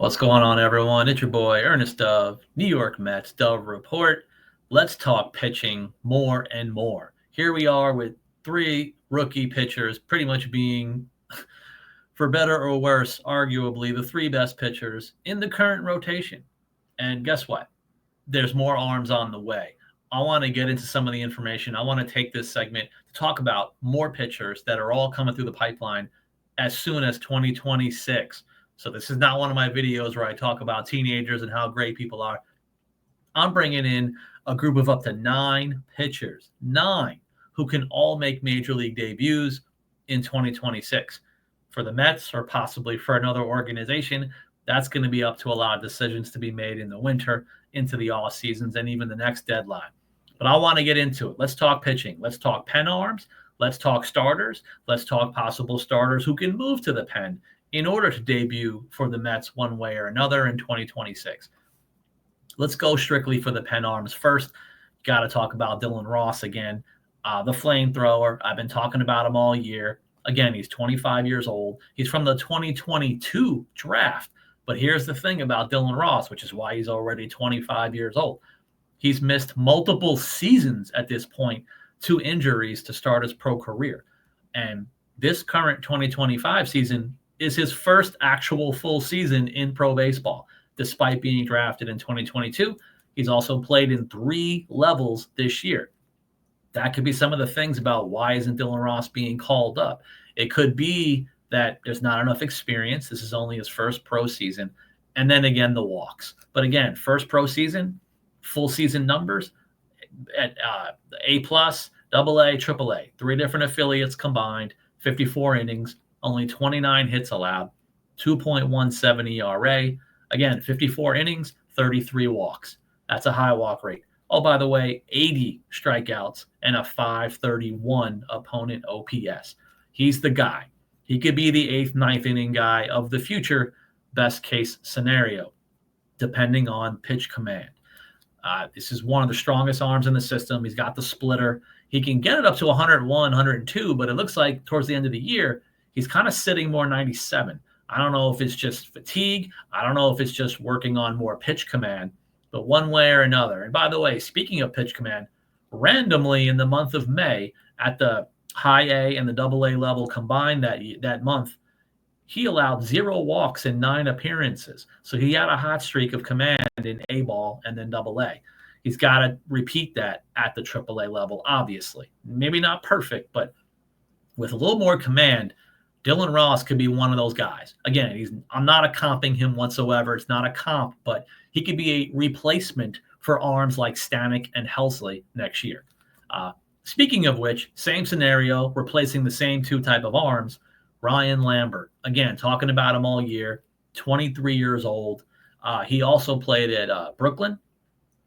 What's going on, everyone? It's your boy Ernest Dove, New York Mets Dove Report. Let's talk pitching more and more. Here we are with three rookie pitchers, pretty much being, for better or worse, arguably the three best pitchers in the current rotation. And guess what? There's more arms on the way. I want to get into some of the information. I want to take this segment to talk about more pitchers that are all coming through the pipeline as soon as 2026. So this is not one of my videos where I talk about teenagers and how great people are. I'm bringing in a group of up to 9 pitchers, who can all make major league debuts in 2026. For the Mets or possibly for another organization, that's going to be up to a lot of decisions to be made in the winter, into the off seasons, and even the next deadline. But I want to get into it. Let's talk pitching. Let's talk pen arms. Let's talk starters. Let's talk possible starters who can move to the pen in order to debut for the Mets one way or another in 2026. Let's go strictly for the pen arms first. Got to talk about Dylan Ross again, the flamethrower. I've been talking about him all year. Again, he's 25 years old. He's from the 2022 draft. But here's the thing about Dylan Ross, which is why he's already 25 years old. He's missed multiple seasons at this point to injuries to start his pro career. And this current 2025 season is his first actual full season in pro baseball. Despite being drafted in 2022, he's also played in 3 levels this year. That could be some of the things about why isn't Dylan Ross being called up. It could be that there's not enough experience. This is only his first pro season. And then again, the walks. But again, first pro season, full season numbers at A+, AA, AAA, 3 different affiliates combined, 54 innings, only 29 hits allowed, 2.17 ERA. Again, 54 innings, 33 walks. That's a high walk rate. Oh, by the way, 80 strikeouts and a 531 opponent OPS. He's the guy. He could be the 8th, 9th inning guy of the future, best case scenario, depending on pitch command. This is one of the strongest arms in the system. He's got the splitter. He can get it up to 101, 102, but it looks like towards the end of the year, he's kind of sitting more 97. I don't know if it's just fatigue. I don't know if it's just working on more pitch command, but one way or another. And by the way, speaking of pitch command, randomly in the month of May at the high A and the double A level combined that month, he allowed 0 walks in 9 appearances. So he had a hot streak of command in A ball and then double A. He's got to repeat that at the triple A level, obviously. Maybe not perfect, but with a little more command, Dylan Ross could be one of those guys. Again, I'm not comping him whatsoever. It's not a comp, but he could be a replacement for arms like Stanek and Helsley next year. Speaking of which, same scenario, replacing the same 2 type of arms, Ryan Lambert. Again, talking about him all year, 23 years old. He also played at Brooklyn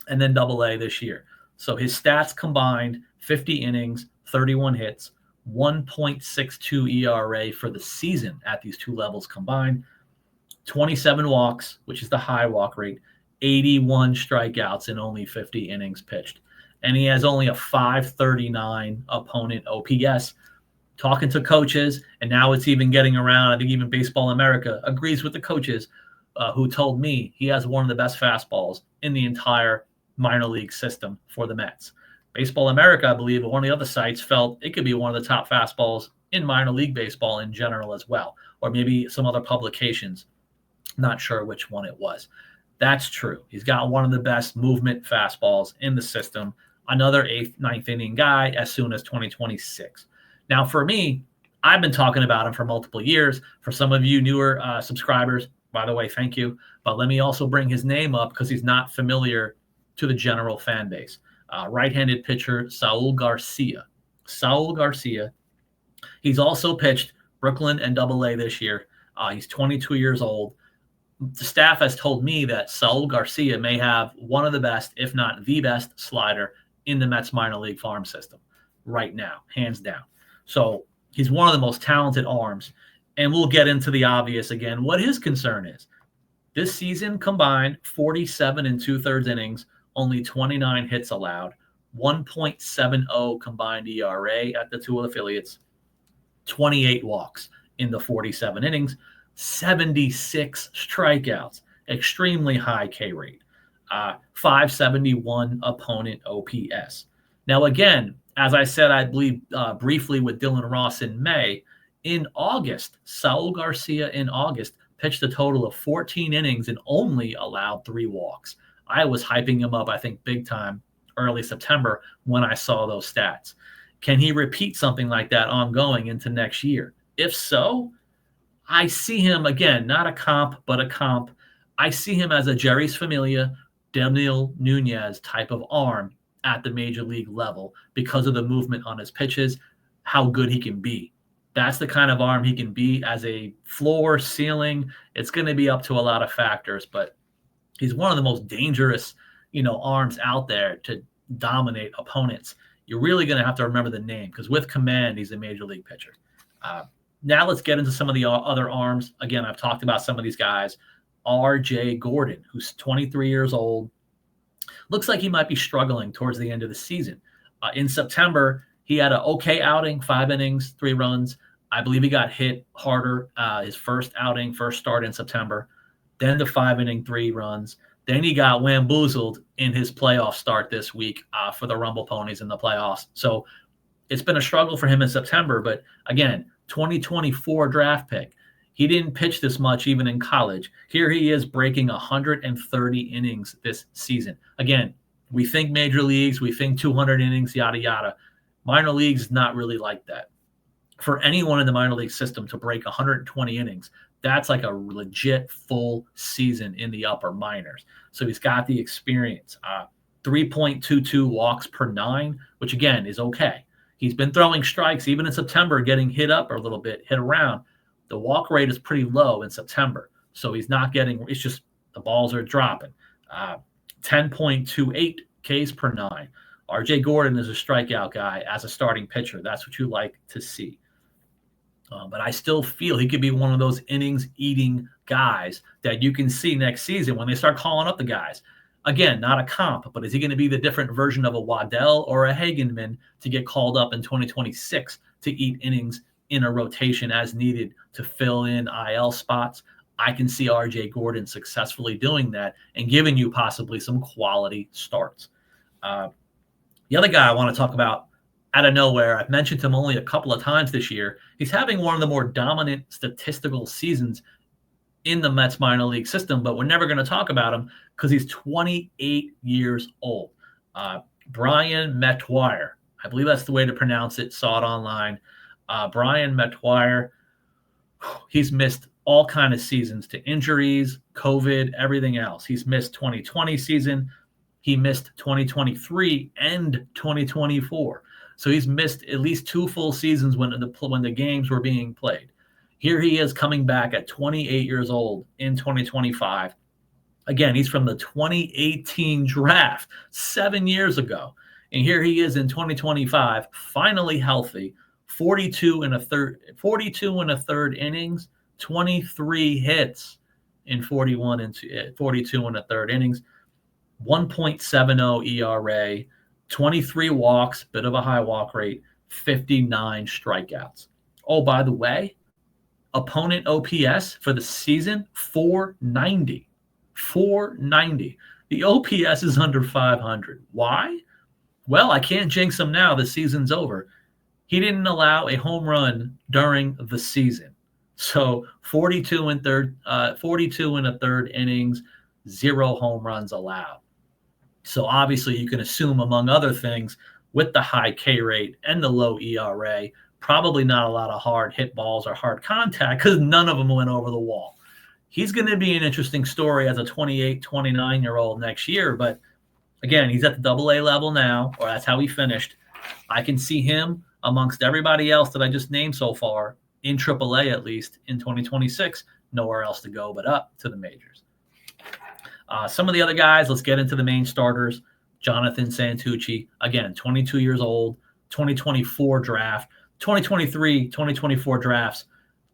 and then double A this year. So his stats combined, 50 innings, 31 hits, 1.62 ERA for the season at these 2 levels combined, 27 walks, which is the high walk rate, 81 strikeouts in only 50 innings pitched. And he has only a 539 opponent OPS. Talking to coaches, and now it's even getting around, I think even Baseball America agrees with the coaches who told me he has one of the best fastballs in the entire minor league system for the Mets. Baseball America, I believe, or one of the other sites felt it could be one of the top fastballs in minor league baseball in general as well, or maybe some other publications. Not sure which one it was. That's true. He's got one of the best movement fastballs in the system. Another 8th, 9th inning guy as soon as 2026. Now, for me, I've been talking about him for multiple years. For some of you newer subscribers, by the way, thank you. But let me also bring his name up because he's not familiar to the general fan base. Right-handed pitcher Saul Garcia. Saul Garcia. He's also pitched Brooklyn and double A this year. He's 22 years old. The staff has told me that Saul Garcia may have one of the best, if not the best, slider in the Mets minor league farm system right now, hands down. So he's one of the most talented arms. And we'll get into the obvious again, what his concern is. This season combined, 47 2/3 innings, only 29 hits allowed, 1.70 combined ERA at the 2 affiliates, 28 walks in the 47 innings, 76 strikeouts, extremely high K rate, 571 opponent OPS. Now, again, as I said, I believe briefly with Dylan Ross in May, in August, Saul Garcia in August pitched a total of 14 innings and only allowed 3 walks. I was hyping him up, I think, big time early September when I saw those stats. Can he repeat something like that ongoing into next year? If so, I see him, again, not a comp, but a comp. I see him as a Jerry's Familia, Daniel Nunez type of arm at the major league level because of the movement on his pitches, how good he can be. That's the kind of arm he can be as a floor, ceiling. It's going to be up to a lot of factors, but he's one of the most dangerous, arms out there to dominate opponents. You're really going to have to remember the name because with command, he's a major league pitcher. Now let's get into some of the other arms. Again, I've talked about some of these guys. R.J. Gordon, who's 23 years old, looks like he might be struggling towards the end of the season. In September, he had an okay outing, 5 innings, 3 runs. I believe he got hit harder his first start in September. Then the 5-inning, 3 runs. Then he got wamboozled in his playoff start this week for the Rumble Ponies in the playoffs. So it's been a struggle for him in September. But again, 2024 draft pick. He didn't pitch this much even in college. Here he is breaking 130 innings this season. Again, we think major leagues, we think 200 innings, yada, yada. Minor leagues, not really like that. For anyone in the minor league system to break 120 innings, that's like a legit full season in the upper minors. So he's got the experience. 3.22 walks per 9, which again is okay. He's been throwing strikes even in September, getting hit up a little bit, hit around. The walk rate is pretty low in September. So he's not getting, it's just the balls are dropping. 10.28 Ks per 9. RJ Gordon is a strikeout guy as a starting pitcher. That's what you like to see. But I still feel he could be one of those innings-eating guys that you can see next season when they start calling up the guys. Again, not a comp, but is he going to be the different version of a Waddell or a Hagenman to get called up in 2026 to eat innings in a rotation as needed to fill in IL spots? I can see RJ Gordon successfully doing that and giving you possibly some quality starts. The other guy I want to talk about out of nowhere, I've mentioned him only a couple of times this year. He's having one of the more dominant statistical seasons in the Mets minor league system, but we're never going to talk about him because he's 28 years old. Brian Metoyer, I believe that's the way to pronounce it. Saw it online. Brian Metoyer, he's missed all kind of seasons to injuries, COVID, everything else. He's missed 2020 season. He missed 2023 and 2024. So he's missed at least 2 full seasons when the games were being played. Here he is coming back at 28 years old in 2025. Again, he's from the 2018 draft 7 years ago. And here he is in 2025, finally healthy, 42 and a third innings, 23 hits in 42 and a third innings, 1.70 ERA, 23 walks, bit of a high walk rate, 59 strikeouts. Oh, by the way, opponent OPS for the season, 490. 490. The OPS is under 500. Why? Well, I can't jinx him now. The season's over. He didn't allow a home run during the season. So 42 and a third innings, 0 home runs allowed. So obviously you can assume, among other things, with the high K rate and the low ERA, probably not a lot of hard hit balls or hard contact because none of them went over the wall. He's going to be an interesting story as a 28, 29-year-old next year. But again, he's at the AA level now, or that's how he finished. I can see him amongst everybody else that I just named so far in AAA, at least in 2026, nowhere else to go but up to the majors. Some of the other guys, let's get into the main starters. Jonathan Santucci, again, 22 years old, 2024 draft, 2023, 2024 drafts.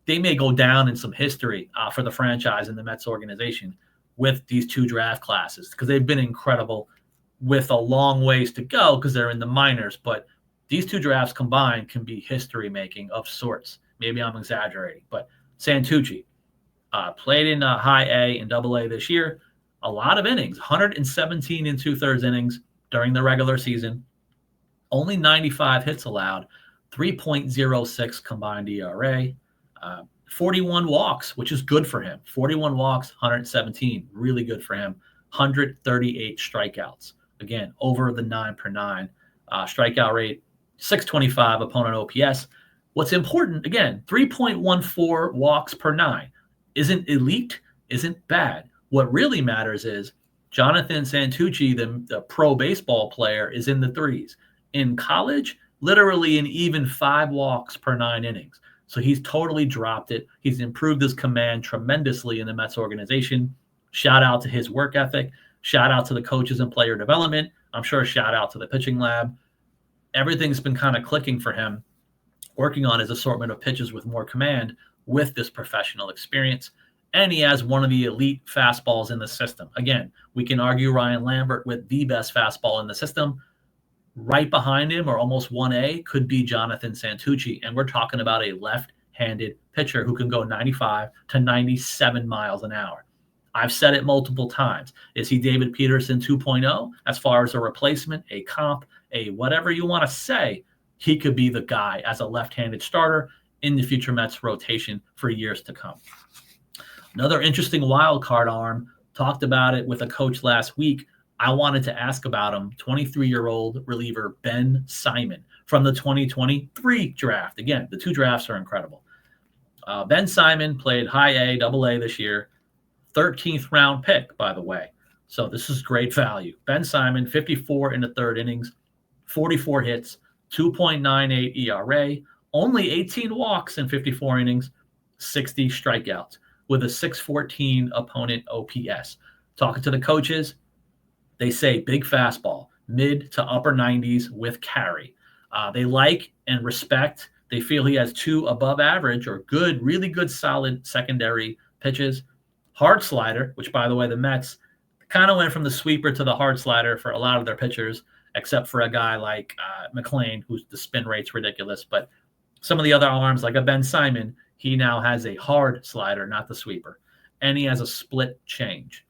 They may go down in some history for the franchise and the Mets organization with these 2 draft classes because they've been incredible with a long ways to go because they're in the minors. But these 2 drafts combined can be history-making of sorts. Maybe I'm exaggerating, but Santucci, Played in high A and double A this year. A lot of innings, 117 and 2/3 innings during the regular season. Only 95 hits allowed, 3.06 combined ERA, 41 walks, which is good for him. 41 walks, 117, really good for him. 138 strikeouts. Again, over the 9 per 9 strikeout rate, 625 opponent OPS. What's important, again, 3.14 walks per 9. Isn't elite, isn't bad. What really matters is Jonathan Santucci, the pro baseball player, is in the threes. In college, literally an even 5 walks per 9 innings. So he's totally dropped it. He's improved his command tremendously in the Mets organization. Shout out to his work ethic. Shout out to the coaches and player development. I'm sure shout out to the pitching lab. Everything's been kind of clicking for him, working on his assortment of pitches with more command with this professional experience. And he has one of the elite fastballs in the system. Again, we can argue Ryan Lambert with the best fastball in the system. Right behind him, or almost 1A, could be Jonathan Santucci. And we're talking about a left-handed pitcher who can go 95 to 97 miles an hour. I've said it multiple times. Is he David Peterson 2.0? As far as a replacement, a comp, a whatever you want to say, he could be the guy as a left-handed starter in the future Mets rotation for years to come. Another interesting wild card arm, talked about it with a coach last week. I wanted to ask about him, 23-year-old reliever Ben Simon from the 2023 draft. Again, the 2 drafts are incredible. Ben Simon played high A, double A this year, 13th round pick, by the way. So this is great value. Ben Simon, 54 in the 3rd innings, 44 hits, 2.98 ERA, only 18 walks in 54 innings, 60 strikeouts with a 614 opponent OPS. Talking to the coaches, they say big fastball, mid to upper 90s with carry. They like and respect. They feel he has 2 above average or good, really good, solid secondary pitches. Hard slider, which, by the way, the Mets kind of went from the sweeper to the hard slider for a lot of their pitchers, except for a guy like McClain, whose the spin rate's ridiculous. But some of the other arms, like a Ben Simon, he now has a hard slider, not the sweeper. And he has a split change.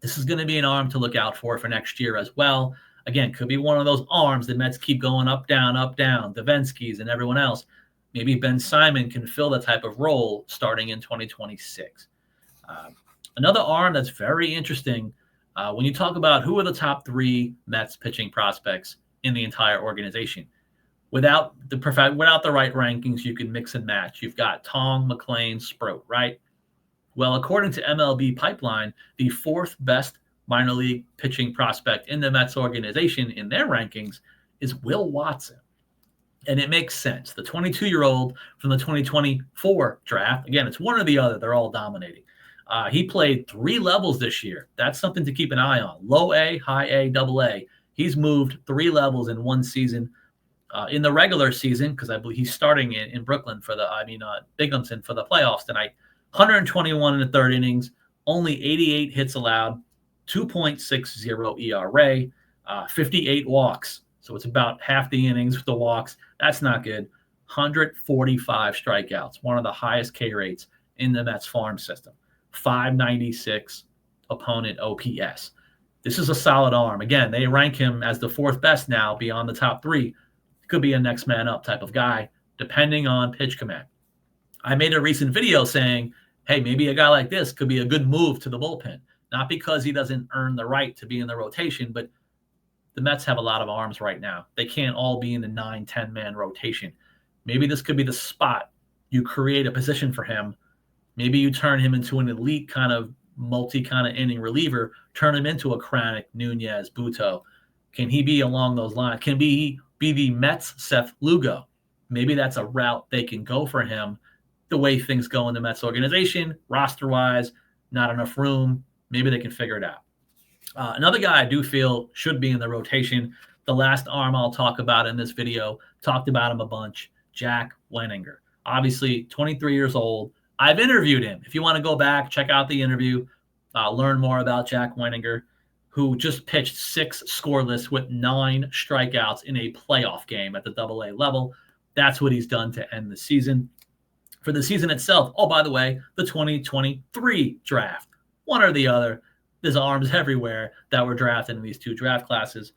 This is going to be an arm to look out for next year as well. Again, could be one of those arms the Mets keep going up, down, Davinsky's and everyone else. Maybe Ben Simon can fill that type of role starting in 2026. Another arm that's very interesting when you talk about who are the top 3 Mets pitching prospects in the entire organization. Without the right rankings, you can mix and match. You've got Tong, McClain, Sproat, right? Well, according to MLB Pipeline, the 4th best minor league pitching prospect in the Mets organization in their rankings is Will Watson. And it makes sense. The 22-year-old from the 2024 draft, again, it's one or the other. They're all dominating. He played 3 levels this year. That's something to keep an eye on. Low A, high A, double A. He's moved 3 levels in one season. In the regular season, because I believe he's starting in Brooklyn Binghamton for the playoffs tonight. 121 in the 3rd innings, only 88 hits allowed, 2.60 ERA, 58 walks. So it's about half the innings with the walks. That's not good. 145 strikeouts, one of the highest K rates in the Mets farm system. 596 opponent OPS. This is a solid arm. Again, they rank him as the 4th best now beyond the top 3. Could be a next man up type of guy, depending on pitch command. I made a recent video saying, hey, maybe a guy like this could be a good move to the bullpen. Not because he doesn't earn the right to be in the rotation, but the Mets have a lot of arms right now. They can't all be in the 9-10 man rotation. Maybe this could be the spot. You create a position for him. Maybe you turn him into an elite kind of inning reliever, turn him into a Kranick, Nunez, Buto. Can he be along those lines? Can he be the Mets Seth Lugo? Maybe that's a route they can go for him. The way things go in the Mets organization, roster-wise, not enough room. Maybe they can figure it out. Another guy I do feel should be in the rotation, the last arm I'll talk about in this video, talked about him a bunch, Jack Wenninger. Obviously, 23 years old. I've interviewed him. If you want to go back, check out the interview, learn more about Jack Wenninger, who just pitched 6 scoreless with 9 strikeouts in a playoff game at the AA level. That's what he's done to end the season. For the season itself, oh, by the way, the 2023 draft, one or the other, there's arms everywhere that were drafted in these two draft classes.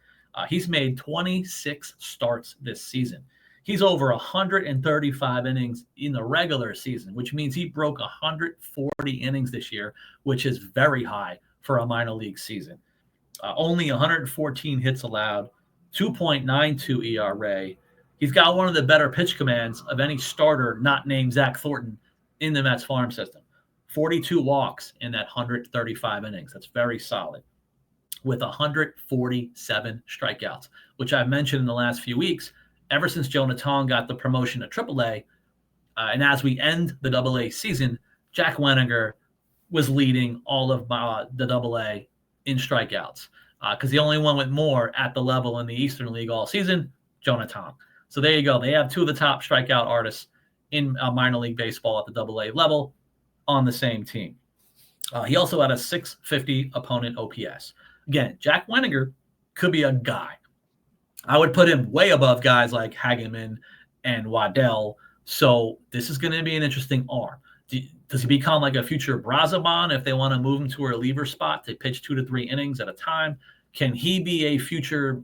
He's made 26 starts this season. He's over 135 innings in the regular season, which means he broke 140 innings this year, which is very high for a minor league season. Only 114 hits allowed, 2.92 ERA. He's got one of the better pitch commands of any starter not named Zach Thornton in the Mets farm system. 42 walks in that 135 innings. That's very solid. With 147 strikeouts, which I've mentioned in the last few weeks, ever since Jonah Tong got the promotion to AAA, and as we end the AA season, Jack Wenninger was leading all of the AA in strikeouts because the only one with more at the level in the Eastern League all season, Jonah Tong. So there you go. They have two of the top strikeout artists in minor league baseball at the AA level on the same team. He also had a 650 opponent OPS. Again, Jack Wenninger could be a guy. I would put him way above guys like Hageman and Waddell. So this is going to be an interesting arm. Does he become like a future Brazaban if they want to move him to a reliever spot to pitch 2 to 3 innings at a time? Can he be a future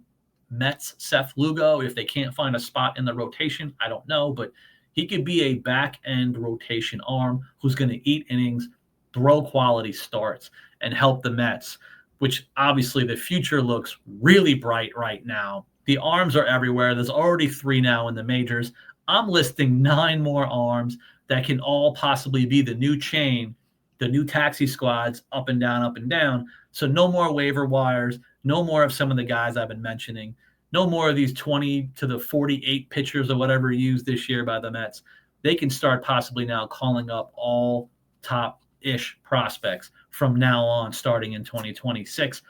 Mets Seth Lugo if they can't find a spot in the rotation? I don't know, but he could be a back-end rotation arm who's going to eat innings, throw quality starts, and help the Mets, which obviously the future looks really bright right now. The arms are everywhere. There's already 3 now in the majors. I'm listing 9 more arms that can all possibly be the new chain, the new taxi squads up and down, up and down. So no more waiver wires, no more of some of the guys I've been mentioning, no more of these 20 to the 48 pitchers or whatever used this year by the Mets. They can start possibly now calling up all top-ish prospects from now on, starting in 2026.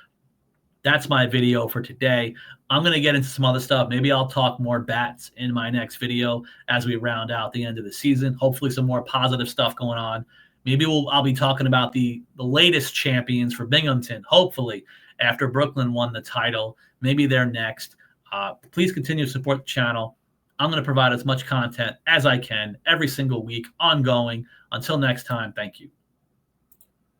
That's my video for today. I'm going to get into some other stuff. Maybe I'll talk more bats in my next video as we round out the end of the season. Hopefully some more positive stuff going on. Maybe I'll be talking about the latest champions for Binghamton, hopefully, after Brooklyn won the title. Maybe they're next. Please continue to support the channel. I'm going to provide as much content as I can every single week, ongoing. Until next time, thank you.